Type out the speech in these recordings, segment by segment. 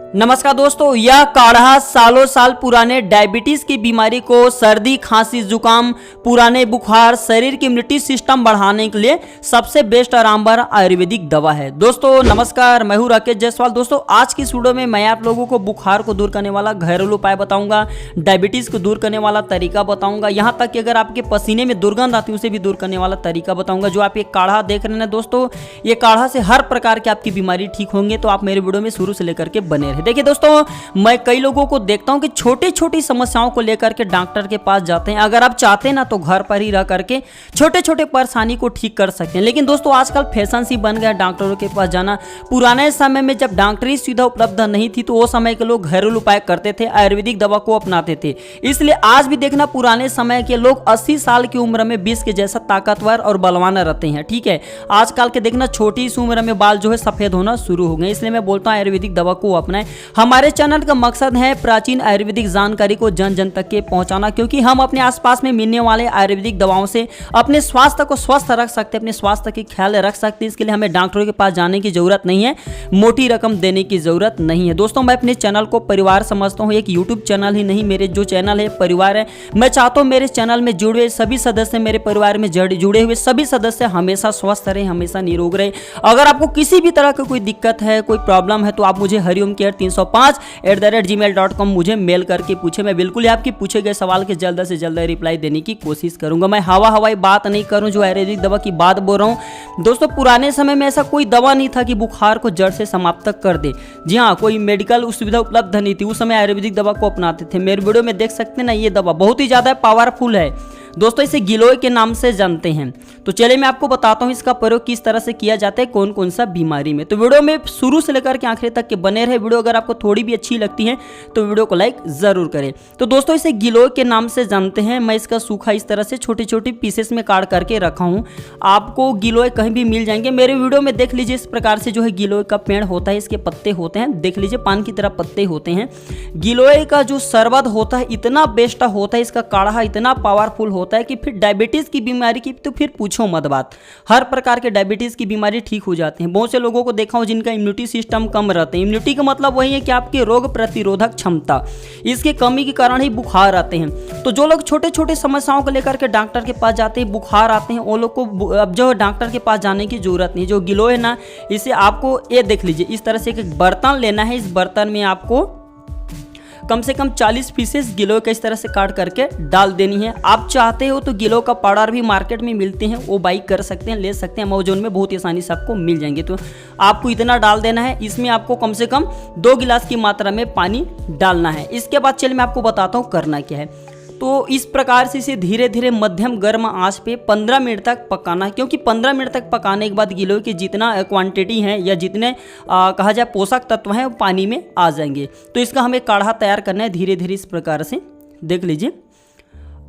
नमस्कार दोस्तों, यह काढ़ा सालों साल पुराने डायबिटीज की बीमारी को, सर्दी खांसी जुकाम, पुराने बुखार, शरीर की इम्यूनिटी सिस्टम बढ़ाने के लिए सबसे बेस्ट और आरामदायक आयुर्वेदिक दवा है। दोस्तों नमस्कार, मैं हूं राकेश जायसवाल। दोस्तों आज की इस वीडियो में मैं आप लोगों को बुखार को दूर करने वाला घरेलू उपाय बताऊंगा, डायबिटीज को दूर करने वाला तरीका बताऊंगा, यहाँ तक कि अगर आपके पसीने में दुर्गंध आती है उसे भी दूर करने वाला तरीका बताऊंगा। जो आप ये काढ़ा देख रहे हैं दोस्तों, ये काढ़ा से हर प्रकार की आपकी बीमारी ठीक होंगे, तो आप मेरे वीडियो में शुरू से लेकर के बने रहे। देखिए दोस्तों, मैं कई लोगों को देखता हूं कि छोटी छोटी समस्याओं को लेकर के डॉक्टर के पास जाते हैं। अगर आप चाहते हैं ना तो घर पर ही रह करके छोटे छोटे परेशानी को ठीक कर सकते हैं। लेकिन दोस्तों आजकल फैशन सी बन गया डॉक्टरों के पास जाना। पुराने समय में जब डॉक्टरी सुविधा उपलब्ध नहीं थी तो वो समय के लोग घरेलू उपाय करते थे, आयुर्वेदिक दवा को अपनाते थे। इसलिए आज भी देखना, पुराने समय के लोग 80 साल की उम्र में 20 के जैसा ताकतवर और बलवान रहते हैं। ठीक है, आजकल के देखना छोटी सी उम्र में बाल जो है सफेद होना शुरू हो गए। इसलिए मैं बोलता हूं आयुर्वेदिक दवा को अपनाएं। हमारे चैनल का मकसद है प्राचीन आयुर्वेदिक जानकारी को जन जन तक के पहुंचाना, क्योंकि हम अपने आसपास में मिलने वाले आयुर्वेदिक दवाओं से अपने स्वास्थ्य को स्वस्थ रख सकते हैं, अपने स्वास्थ्य की ख्याल रख सकते हैं। इसके लिए हमें डॉक्टरों के पास जाने की जरूरत नहीं है, मोटी रकम देने की जरूरत नहीं है। दोस्तों मैं अपने चैनल को परिवार समझता हूँ, एक यूट्यूब चैनल ही नहीं, मेरे जो चैनल है परिवार है। मैं चाहता हूँ मेरे चैनल में जुड़े हुए सभी सदस्य, मेरे परिवार में जुड़े हुए सभी सदस्य हमेशा स्वस्थ रहे, हमेशा निरोग रहे। अगर आपको किसी भी तरह की कोई दिक्कत है, कोई प्रॉब्लम है, तो आप मुझे हरिओम केयर 305@gmail.com मुझे मेल करके पूछे। मैं बिल्कुल ही आपके पूछे गए सवाल के जल्द से जल्द रिप्लाई देने की कोशिश करूंगा। मैं हवाई बात नहीं करूं, जो आयुर्वेदिक दवा की बात बोल रहा हूं। दोस्तों पुराने समय में ऐसा कोई दवा नहीं था कि बुखार को जड़ से समाप्त कर दे। जी हाँ, कोई मेडिकल सुविधा उपलब्ध नहीं थी, उस समय आयुर्वेदिक दवा को अपनाते थे। मेरे वीडियो में देख सकते हैं ना, ये दवा बहुत ही ज्यादा पावरफुल है दोस्तों, इसे गिलोय के नाम से जानते हैं। तो चलिए मैं आपको बताता हूं इसका प्रयोग किस तरह से किया जाता है, कौन कौन सा बीमारी में। तो वीडियो में शुरू से लेकर के आखिर तक के बने रहे। वीडियो अगर आपको थोड़ी भी अच्छी लगती है तो वीडियो को लाइक जरूर करें। तो दोस्तों इसे गिलोय के नाम से जानते हैं। मैं इसका सूखा इस तरह से छोटी छोटी पीसेस में काट करके रखा हूँ। आपको गिलोय कहीं भी मिल जाएंगे। मेरे वीडियो में देख लीजिए, इस प्रकार से जो है गिलोय का पेड़ होता है, इसके पत्ते होते हैं, देख लीजिए पान की तरह पत्ते होते हैं। गिलोय का जो शरबत होता है इतना बेस्ट होता है, इसका काढ़ा इतना पावरफुल होता है कि फिर डायबिटीज की बीमारी की तो फिर पूछो मत बात। हर प्रकार के डायबिटीज की बीमारी ठीक हो जाती है। बहुत से लोगों को देखा हो जिनका इम्यूनिटी सिस्टम कम रहते हैं। इम्यूनिटी का मतलब वही है कि आपकी रोग प्रतिरोधक क्षमता, इसके कमी के कारण ही बुखार आते हैं। तो जो लोग छोटे छोटे समस्याओं को लेकर के डॉक्टर के पास जाते हैं, बुखार आते हैं, वो लोग को अब जो डॉक्टर के पास जाने की जरूरत नहीं। जो गिलोय है ना, इसे आपको ये देख लीजिए, इस तरह से एक बर्तन लेना है। इस बर्तन में आपको कम से कम 40 पीसेस गिलोय का इस तरह से काट करके डाल देनी है। आप चाहते हो तो गिलोय का पाउडर भी मार्केट में मिलते हैं, वो बाई कर सकते हैं, ले सकते हैं, अमेज़न में बहुत ही आसानी से आपको मिल जाएंगे। तो आपको इतना डाल देना है। इसमें आपको कम से कम 2 गिलास की मात्रा में पानी डालना है। इसके बाद चलिए मैं आपको बताता हूँ करना क्या है। तो इस प्रकार से इसे धीरे धीरे मध्यम गर्म आंच पे 15 मिनट तक पकाना है, क्योंकि 15 मिनट तक पकाने के बाद गिलोय की जितना क्वांटिटी है या जितने कहा जाए पोषक तत्व हैं वो पानी में आ जाएंगे। तो इसका हमें काढ़ा तैयार करना है धीरे धीरे इस प्रकार से, देख लीजिए।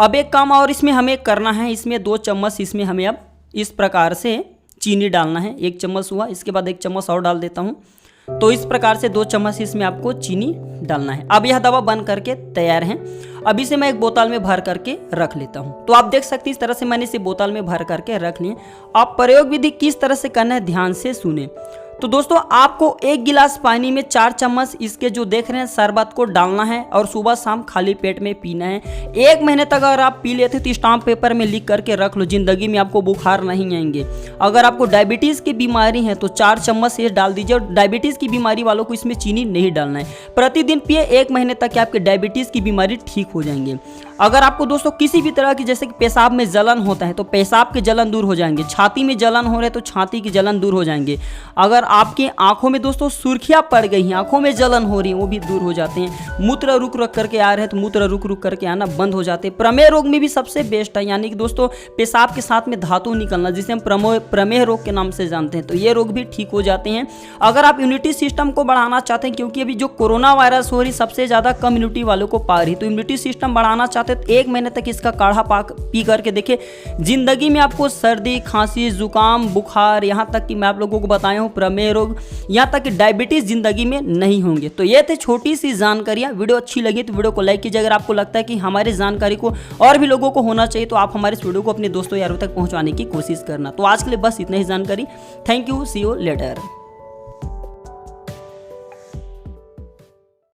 अब एक काम और इसमें हमें करना है, इसमें 2 चम्मच इसमें हमें अब इस प्रकार से चीनी डालना है। 1 चम्मच हुआ, इसके बाद 1 चम्मच और डाल देता हूँ। तो इस प्रकार से 2 चम्मच इसमें आपको चीनी डालना है। अब यह दवा बन करके तैयार है। अभी से मैं एक बोतल में भर करके रख लेता हूं। तो आप देख सकते हैं इस तरह से मैंने इसे बोतल में भर करके रख लिए। आप प्रयोग विधि किस तरह से करना है ध्यान से सुने। तो दोस्तों आपको 1 गिलास पानी में 4 चम्मच इसके जो देख रहे हैं शरबत को डालना है और सुबह शाम खाली पेट में पीना है। 1 महीने तक अगर आप पी लेते तो स्टाम्प पेपर में लिख करके रख लो, जिंदगी में आपको बुखार नहीं आएंगे। अगर आपको डायबिटीज की बीमारी है तो 4 चम्मच ये डाल दीजिए। और डायबिटीज की बीमारी वालों को इसमें चीनी नहीं डालना है। प्रतिदिन पिए, 1 महीने तक आपके डायबिटीज की बीमारी ठीक हो जाएंगे। अगर आपको दोस्तों किसी भी तरह की, जैसे कि पेशाब में जलन होता है तो पेशाब के जलन दूर हो जाएंगे, छाती में जलन हो रहे है तो छाती की जलन दूर हो जाएंगे। अगर आपकी आंखों में दोस्तों सुर्खियां पड़ गई हैं, आंखों में जलन हो रही है, वो भी दूर हो जाते हैं। मूत्र रुक रुक करके आ रहे हैं तो मूत्र रुक रुक करके आना बंद हो जाते हैं। प्रमेह रोग में भी सबसे बेस्ट है, यानी कि दोस्तों पेशाब के साथ में धातु निकलना, जिसे हम प्रमेह रोग के नाम से जानते हैं, तो ये रोग भी ठीक हो जाते हैं। अगर आप इम्यूनिटी सिस्टम को बढ़ाना चाहते हैं, क्योंकि अभी जो कोरोना वायरस हो रही सबसे ज्यादा कम इम्यूनिटी वालों को पा रही, तो इम्यूनिटी सिस्टम बढ़ाना चाहते तो 1 महीने तक इसका काढ़ा पी करके देखिए, जिंदगी में आपको सर्दी खांसी जुकाम बुखार, यहाँ तक कि मैं आप लोगों को बताया हूँ प्रमेह रोग, यहाँ तक कि डायबिटीज जिंदगी में नहीं होंगे। तो ये थे छोटी सी जानकारियाँ। वीडियो अच्छी लगी तो वीडियो को लाइक कीजिए। अगर आपको लगता है कि हमारी जानकारी को और भी लोगों को होना चाहिए तो आप हमारे इस वीडियो को अपने दोस्तों यारों तक पहुँचाने की कोशिश करना। तो आज के लिए बस इतना ही जानकारी। Thank you, see you letter.